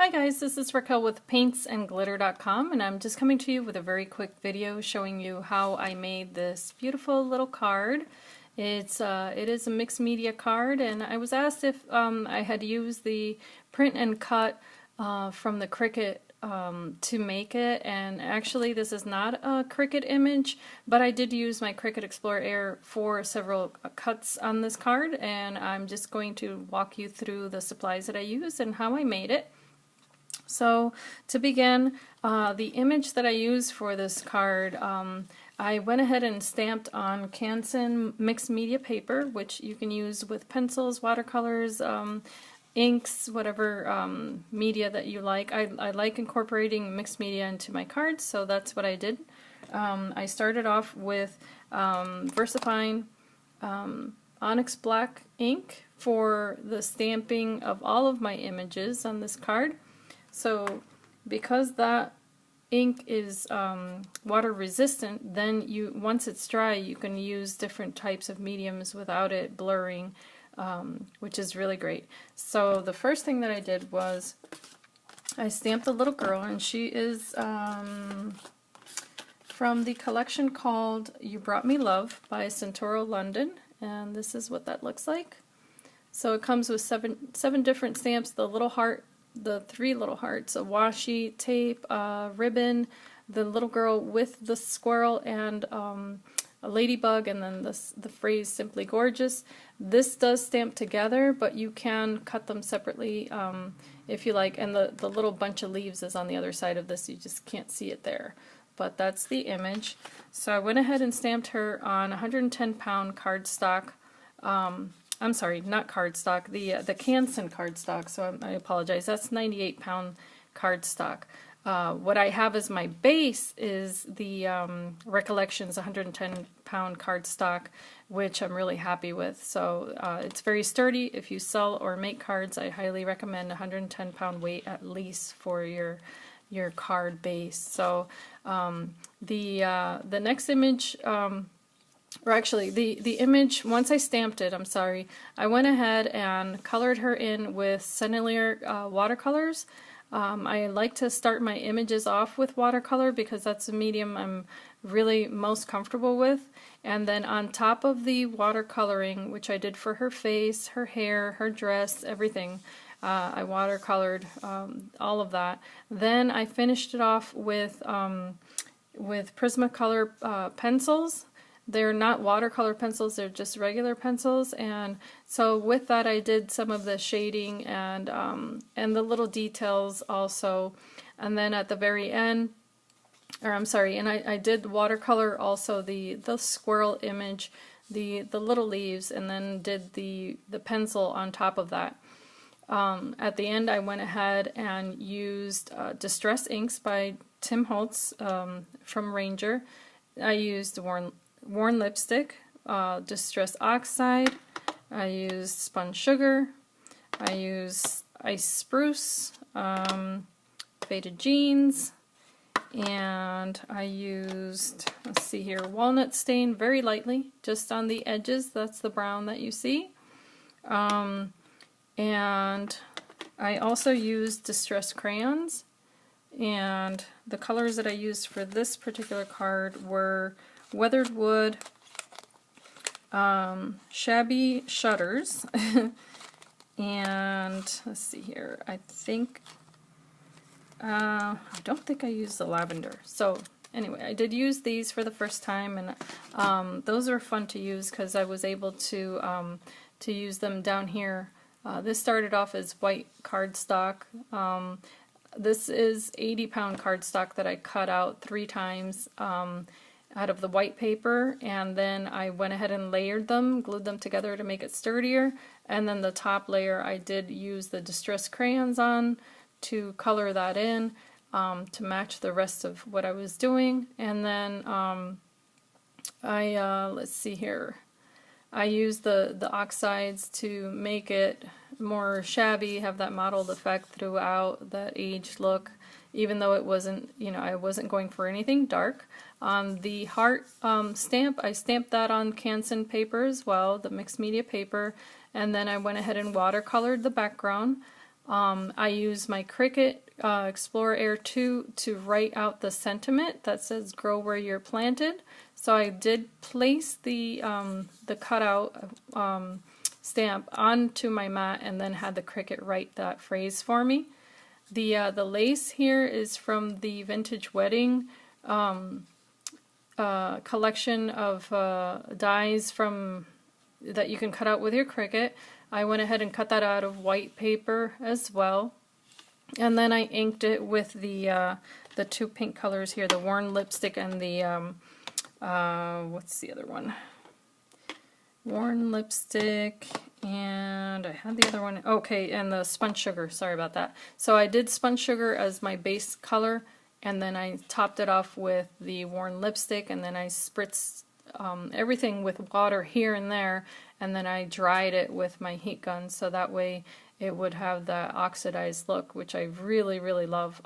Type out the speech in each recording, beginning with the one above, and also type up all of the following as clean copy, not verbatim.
Hi guys, this is Raquel with Paintsandglitter.com, and I'm just coming to you with a very quick video showing you how I made this beautiful little card. It is a mixed media card, and I was asked if I had used the print and cut from the Cricut to make it, and actually this is not a Cricut image, but I did use my Cricut Explorer Air for several cuts on this card, and I'm just going to walk you through the supplies that I used and how I made it. So to begin, the image that I used for this card, I went ahead and stamped on Canson mixed media paper, which you can use with pencils, watercolors, inks, whatever media that you like. I like incorporating mixed media into my cards, so that's what I did. I started off with VersaFine Onyx Black ink for the stamping of all of my images on this card. So because that ink is water resistant, then once it's dry you can use different types of mediums without it blurring, which is really great. So the first thing that I did was I stamped a little girl, and she is from the collection called You Brought Me Love by Santoro London, and this is what that looks like. So it comes with seven different stamps, the little heart, the 3 little hearts, a washi tape, ribbon, the little girl with the squirrel, and a ladybug, and then the phrase Simply Gorgeous. This does stamp together, but you can cut them separately if you like, and the little bunch of leaves is on the other side of this, you just can't see it there. But that's the image. So I went ahead and stamped her on 110-pound cardstock. I'm sorry, not cardstock, the Canson cardstock, so I apologize, that's 98-pound cardstock. What I have as my base is the Recollections 110-pound cardstock, which I'm really happy with. So it's very sturdy. If you sell or make cards, I highly recommend 110-pound weight at least for your card base. So the next image, or actually, the image, once I stamped it, I'm sorry, I went ahead and colored her in with Sennelier watercolors. I like to start my images off with watercolor because that's a medium I'm really most comfortable with. And then on top of the watercoloring, which I did for her face, her hair, her dress, everything, I watercolored all of that. Then I finished it off with Prismacolor pencils. They're not watercolor pencils, they're just regular pencils, and so with that I did some of the shading and the little details also. And then at the very end, or I'm sorry, and I did watercolor also the squirrel image, the little leaves, and then did the pencil on top of that. At the end I went ahead and used Distress Inks by Tim Holtz from Ranger. I used Worn Lipstick, Distress Oxide, I used Spun Sugar, I used Ice Spruce, Faded Jeans, and I used, let's see here, Walnut Stain very lightly, just on the edges, that's the brown that you see. And I also used Distress Crayons, and the colors that I used for this particular card were Weathered Wood, Shabby Shutters, and let's see here, I don't think I used the lavender. So anyway, I did use these for the first time, and those are fun to use because I was able to use them down here. This started off as white cardstock. This is 80-pound cardstock that I cut out 3 times out of the white paper, and then I went ahead and layered them, glued them together to make it sturdier, and then the top layer I did use the Distress Crayons on to color that in to match the rest of what I was doing. And then let's see here, I used the oxides to make it more shabby, have that mottled effect throughout, that aged look, even though it wasn't, I wasn't going for anything dark. On the heart stamp, I stamped that on Canson paper as well, the mixed media paper, and then I went ahead and watercolored the background. I use my Cricut Explorer Air 2 to write out the sentiment that says "Grow where you're planted." So I did place the cutout stamp onto my mat and then had the Cricut write that phrase for me. The lace here is from the Vintage Wedding collection of dies from that you can cut out with your Cricut. I went ahead and cut that out of white paper as well, and then I inked it with the two pink colors here, the Worn Lipstick and the what's the other one? Worn Lipstick, and I had the other one, okay, and the Spun Sugar, sorry about that. So I did Spun Sugar as my base color, and then I topped it off with the Worn Lipstick, and then I spritzed everything with water here and there, and then I dried it with my heat gun, so that way it would have the oxidized look, which I really, really love.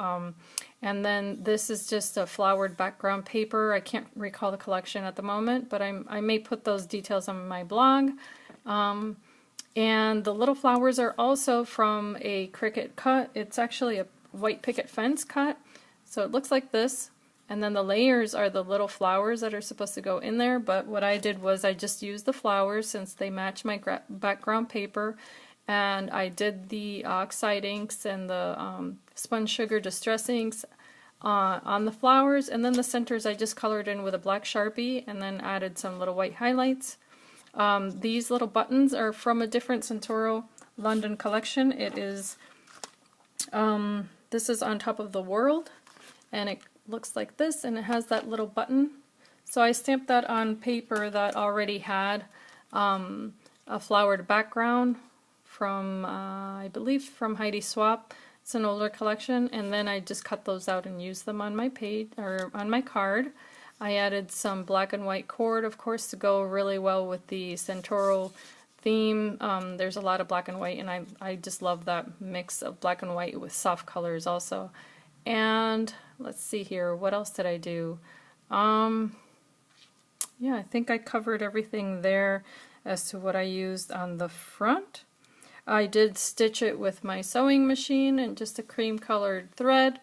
And then this is just a flowered background paper. I can't recall the collection at the moment, but I may put those details on my blog. And the little flowers are also from a Cricut cut. It's actually a white picket fence cut, so it looks like this. And then the layers are the little flowers that are supposed to go in there, but what I did was I just used the flowers since they match my background paper, and I did the oxide inks and the Spun Sugar Distress inks on the flowers, and then the centers I just colored in with a black Sharpie and then added some little white highlights. These little buttons are from a different Santoro London collection. It is, this is on top of the world, and it looks like this, and it has that little button. So I stamped that on paper that already had a flowered background from, I believe from Heidi Swapp. It's an older collection, and then I just cut those out and used them on my page, or on my card. I added some black and white cord, of course, to go really well with the Santoro theme. There's a lot of black and white, and I just love that mix of black and white with soft colors also. And let's see here, what else did I do? Yeah, I think I covered everything there as to what I used on the front. I did stitch it with my sewing machine and just a cream colored thread.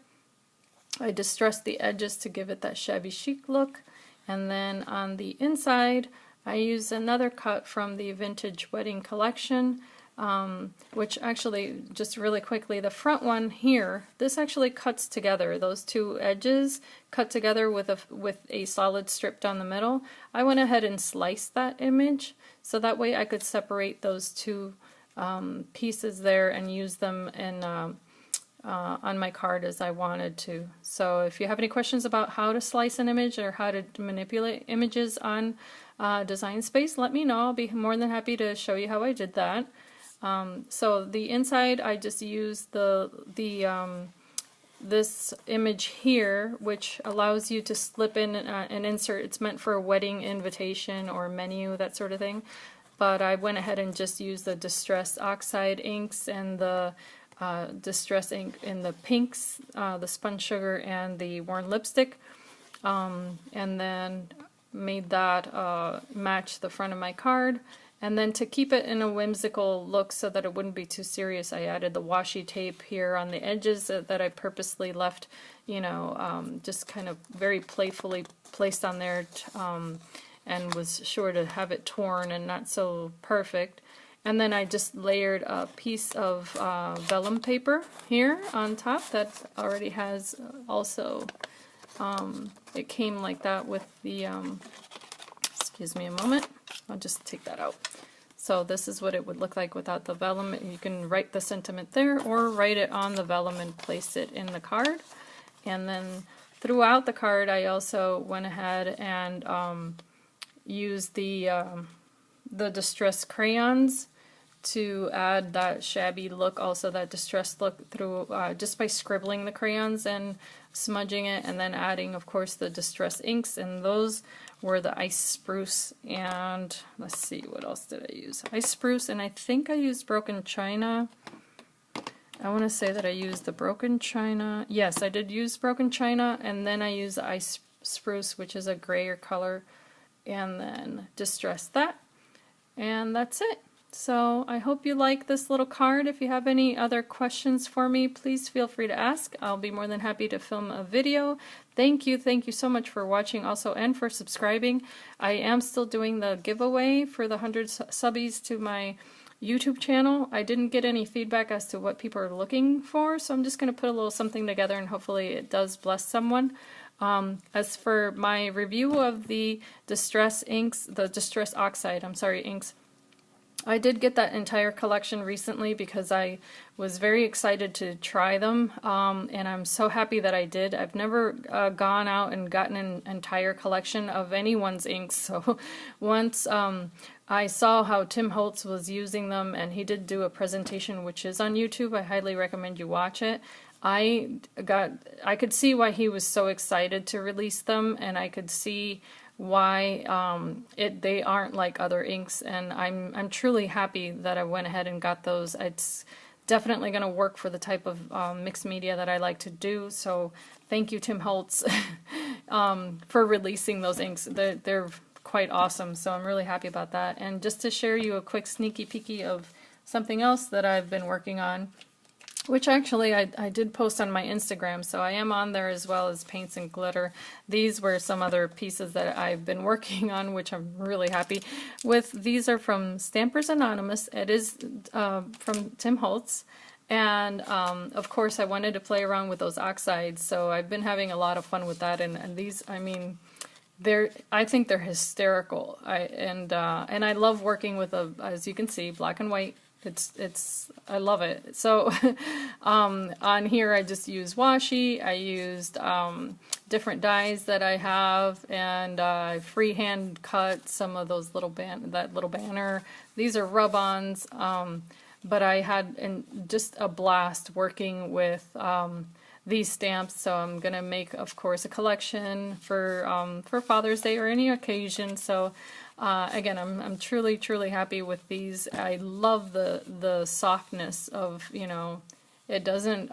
I distressed the edges to give it that shabby chic look, and then on the inside I used another cut from the Vintage Wedding collection, which actually, just really quickly, the front one here, this actually cuts together. Those two edges cut together with a solid strip down the middle. I went ahead and sliced that image so that way I could separate those two pieces there and use them in on my card as I wanted to. So if you have any questions about how to slice an image or how to manipulate images on Design Space, let me know. I'll be more than happy to show you how I did that. So the inside, I just used this image here, which allows you to slip in an insert. It's meant for a wedding invitation or menu, that sort of thing. But I went ahead and just used the Distress Oxide inks and the Distress ink in the pinks, the Spun Sugar and the Worn Lipstick, and then made that match the front of my card. And then to keep it in a whimsical look so that it wouldn't be too serious, I added the washi tape here on the edges that I purposely left, you know, just kind of very playfully placed on there, and was sure to have it torn and not so perfect. And then I just layered a piece of vellum paper here on top that already has also, it came like that with the, excuse me a moment, I'll just take that out. So this is what it would look like without the vellum. You can write the sentiment there or write it on the vellum and place it in the card. And then throughout the card I also went ahead and used the distress crayons to add that shabby look, also that distressed look, through just by scribbling the crayons and smudging it, and then adding, of course, the distress inks, and those were the ice spruce, and let's see, what else did I use? Ice spruce, and I think I used broken china. I want to say that I used the broken china. Yes, I did use broken china, and then I used the ice spruce, which is a grayer color, and then distress that, and that's it. So I hope you like this little card. If you have any other questions for me, please feel free to ask. I'll be more than happy to film a video. Thank you so much for watching also and for subscribing. I am still doing the giveaway for the 100 subbies to my YouTube channel. I didn't get any feedback as to what people are looking for, so I'm just going to put a little something together and hopefully it does bless someone. As for my review of the Distress inks, the Distress Oxide, inks, I did get that entire collection recently because I was very excited to try them, and I'm so happy that I did. I've never gone out and gotten an entire collection of anyone's inks, so once I saw how Tim Holtz was using them, and he did do a presentation which is on YouTube. I highly recommend you watch it. I could see why he was so excited to release them, and I could see why they aren't like other inks, and I'm truly happy that I went ahead and got those. It's definitely going to work for the type of mixed media that I like to do, so thank you, Tim Holtz, for releasing those inks. They're quite awesome, so I'm really happy about that. And just to share you a quick sneaky peeky of something else that I've been working on, which actually I did post on my Instagram, so I am on there as well as Paints and Glitter. These were some other pieces that I've been working on, which I'm really happy with. These are from Stampers Anonymous. It is from Tim Holtz. And of course I wanted to play around with those oxides, so I've been having a lot of fun with that. And these, I mean, I think they're hysterical. And I love working with as you can see, black and white. I love it. So on here I just use washi. I used different dyes that I have, and I freehand cut some of those little banner. These are rub-ons, but I had just a blast working with these stamps. So I'm gonna make, of course, a collection for Father's Day or any occasion. So again, I'm truly happy with these. I love the softness of, you know, it doesn't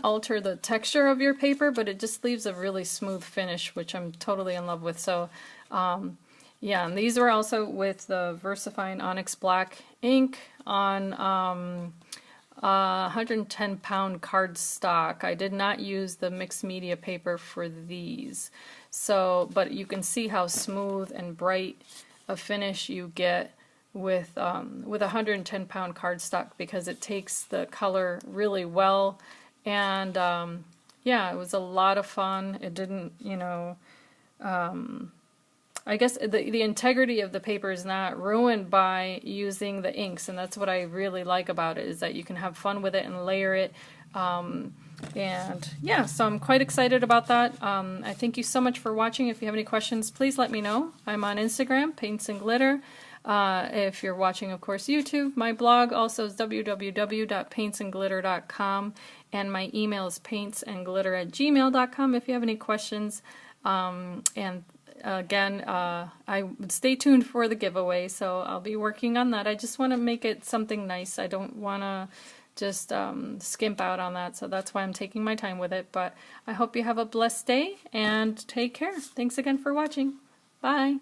alter the texture of your paper, but it just leaves a really smooth finish, which I'm totally in love with. So yeah, and these were also with the VersaFine Onyx Black ink on 110-pound cardstock. I did not use the mixed media paper for these. So, but you can see how smooth and bright a finish you get with 110-pound cardstock, because it takes the color really well. And yeah, it was a lot of fun. It didn't, you know, I guess the integrity of the paper is not ruined by using the inks, and that's what I really like about it, is that you can have fun with it and layer it. And yeah, so I'm quite excited about that. I thank you so much for watching. If you have any questions, please let me know. I'm on Instagram, Paints and Glitter. If you're watching, of course, YouTube. My blog also is www.paintsandglitter.com, and my email is paintsandglitter@gmail.com if you have any questions. And again, I would stay tuned for the giveaway, so I'll be working on that. I just want to make it something nice. I don't want to just skimp out on that, so that's why I'm taking my time with it. But I hope you have a blessed day and take care. Thanks again for watching. Bye.